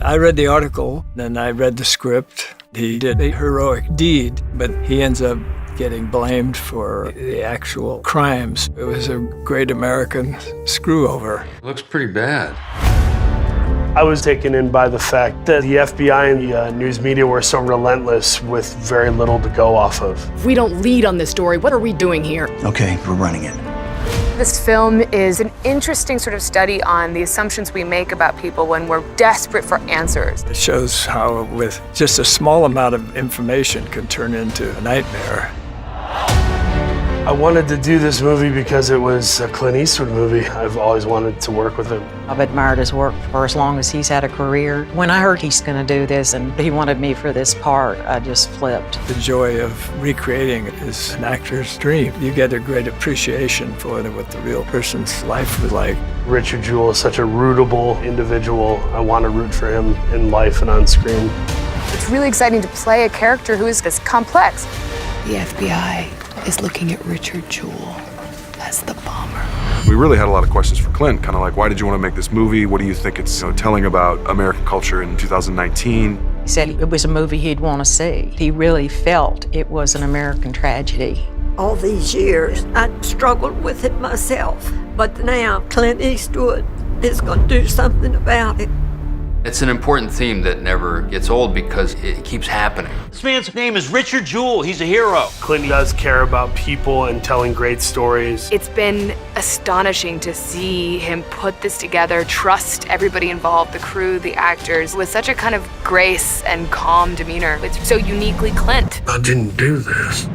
I read the article, then I read the script. He did a heroic deed, but he ends up getting blamed for the actual crimes. It was a great American screw-over. Looks pretty bad. I was taken in by the fact that the FBI and the news media were so relentless with very little to go off of. If we don't lead on this story, what are we doing here? Okay, we're running it. This film is an interesting sort of study on the assumptions we make about people when we're desperate for answers. It shows how with just a small amount of information can turn into a nightmare. I wanted to do this movie because it was a Clint Eastwood movie. I've always wanted to work with him. I've admired his work for as long as he's had a career. When I heard he's going to do this and he wanted me for this part, I just flipped. The joy of recreating it is an actor's dream. You get a great appreciation for what the real person's life was like. Richard Jewell is such a rootable individual. I want to root for him in life and on screen. It's really exciting to play a character who is this complex. The FBI is looking at Richard Jewell as the bomber. We really had a lot of questions for Clint, kind of like, why did you want to make this movie? What do you think it's telling about American culture in 2019? He said it was a movie he'd want to see. He really felt it was an American tragedy. All these years, I struggled with it myself, but now Clint Eastwood is going to do something about it. It's an important theme that never gets old because it keeps happening. This man's name is Richard Jewell. He's a hero. Clint does care about people and telling great stories. It's been astonishing to see him put this together, trust everybody involved, the crew, the actors, with such a kind of grace and calm demeanor. It's so uniquely Clint. I didn't do this.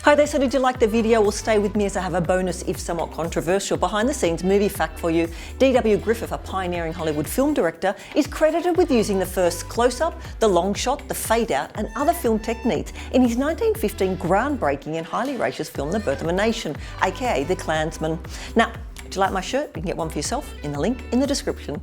Hi there, so did you like the video? Well, stay with me as I have a bonus, if somewhat controversial, behind-the-scenes movie fact for you. D.W. Griffith, a pioneering Hollywood film director, is credited with using the first close-up, the long shot, the fade-out and other film techniques in his 1915 groundbreaking and highly racist film, The Birth of a Nation, aka The Klansman. Now, do you like my shirt? You can get one for yourself in the link in the description.